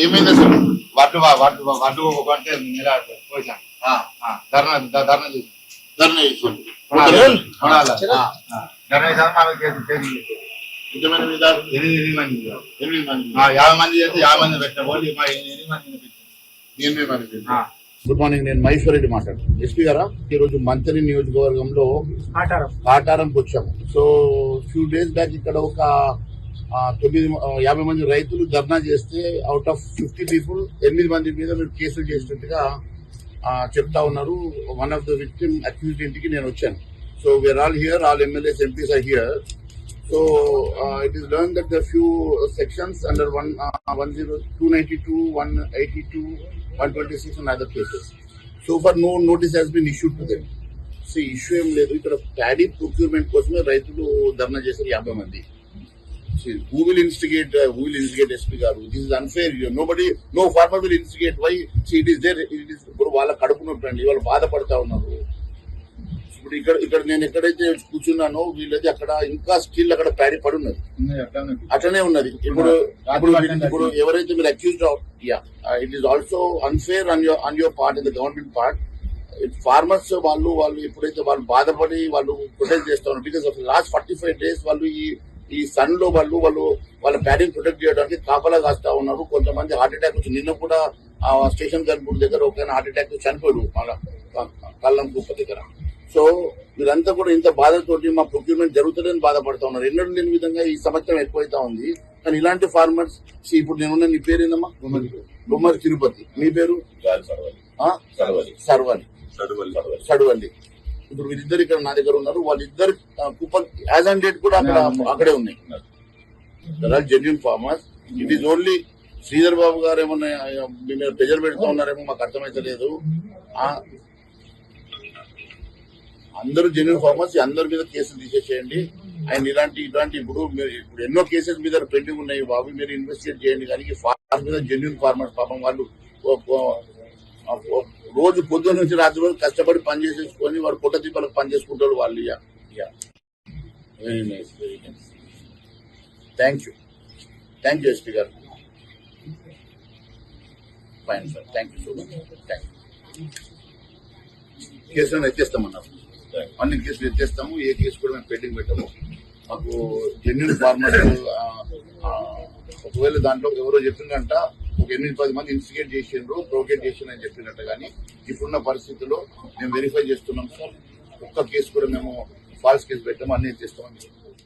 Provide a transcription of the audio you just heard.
ఏమైంది అసలు వడ్డు అంటే పోసాను ధర్నా చేసి ధర్నా చేసి ఎంతమంది మీద 8 మంది 50 మంది చేస్తే 50 మంది పెట్టబోదు 8 మంది గుడ్ మార్నింగ్. నేను మహేశ్వరరెడ్డి మాట్లాడుతున్నాను. ఎస్పీ గారా, ఈ రోజు మంత్రి నియోజకవర్గంలో కాటారంకి వచ్చాము. సో ఫ్యూ డేస్ బ్యాక్ ఇక్కడ ఒక 50 మంది రైతులు ధర్నా చేస్తే అవుట్ ఆఫ్ 50 పీపుల్ 8 మంది మీద మీరు కేసులు చేసినట్టుగా చెప్తా ఉన్నారు. One of the victim accused ఇంటికి నేను వచ్చాను. So we are all here, all MLAs MPs are here. So it is learned that there are few sections under 292, 182, 126 and other cases. So far no notice has been issued to them. See, issue em ledu ikkada paddy procurement kosame raitulu dharna chesaru 50 mandi. See, who will instigate SP garu? This is unfair. No farmer will instigate. Why? See, it is there. It is వాళ్ళ కడుపు నొప్పి అండి, వాళ్ళు బాధపడతా ఉన్నారు. ఇప్పుడు ఇక్కడ నేను ఎక్కడైతే కూర్చున్నానో వీళ్ళది అక్కడ ఇంకా స్టిల్ అక్కడ ప్యాడీ పడి ఉన్నది, అట్లనే ఉన్నది. ఇప్పుడు ఎవరైతే మీరు accused it is also unfair on your part, in the government part. Farmers వాళ్ళు ఎప్పుడైతే వాళ్ళు బాధపడి వాళ్ళు ప్రొటెక్ట్ చేస్తా ఉన్నారు, బికాస్ ఆఫ్ లాస్ట్ 45 days వాళ్ళు ఈ సన్ లో వాళ్ళ ప్యాడీని ప్రొటెక్ట్ చేయడానికి కాపలా కాస్తా ఉన్నారు. కొంతమంది హార్ట్ అటాక్ వచ్చి నిన్న కూడా స్టేషన్ గన్పూర్ దగ్గర ఒక హార్ట్ అటాక్ చనిపోయాడు కల్లం కుప్ప దగ్గర. సో వీరంతా కూడా ఇంత బాధతోటి మా ప్రొక్యూర్మెంట్ జరుగుతుందని బాధపడతా ఉన్నారు. ఎన్నడూ లేని విధంగా ఈ సంవత్సరం ఎక్కువైతా ఉంది. కానీ ఇలాంటి ఫార్మర్స్, ఇప్పుడు నేనున్న, నీ పేరు ఏందమ్మా? గుమ్మడి తిరుపతి. మీ పేరు? సడవల్లి. ఇప్పుడు వీరిద్దరు ఇక్కడ నా దగ్గర ఉన్నారు. వాళ్ళిద్దరు కూపన్ యాజ్ అండ్ డేట్ కూడా అక్కడే ఉన్నాయి. Genuine farmers. It is only Sridhar Babu గారు ఏమన్నా మీరు ప్రెజర్ పెడుతూ ఉన్నారేమో మాకు అర్థమైతలేదు. అందరూ జెన్యూన్ ఫార్మర్స్, అందరి మీద కేసులు తీసేసేయండి. ఆయన ఇలాంటి ఇప్పుడు ఎన్నో కేసెస్ మీద పెండింగ్ ఉన్నాయి బాబు, మీరు ఇన్వెస్టిగేట్ చేయండి. కానీ ఫార్మర్స్ మీద జెన్యూన్ ఫార్మర్స్ పాపం వాళ్ళు రోజు పొద్దున్న నుంచి రాత్రి రోజు కష్టపడి పని చేసేసుకొని వాడు పొట్ట దీపాలకు పని చేసుకుంటారు వాళ్ళు. Very nice. Thank you SP గారు. Fine sir, thank you so much. Thank you. కేసులను ఎత్తేస్తామన్నారు, అన్ని కేసులు ఎత్తేస్తాము. ఏ కేసు కూడా మేము పెండింగ్ పెట్టాము. మాకు జెన్యూన్ ఫార్మర్స్, ఒకవేళ దాంట్లో ఎవరో చెప్పిందంట ఒక 8-10 మంది ఇన్స్టిగేట్ చేసిండ్రు, ప్రొవోకేట్ చేసిండ్రు అని చెప్పినట్ట. కానీ ఇప్పుడున్న పరిస్థితుల్లో మేము వెరిఫై చేస్తున్నాం సార్. ఒక్క కేసు కూడా మేము ఫాల్స్ కేసు పెట్టాము, అన్ని ఎత్తేస్తామని.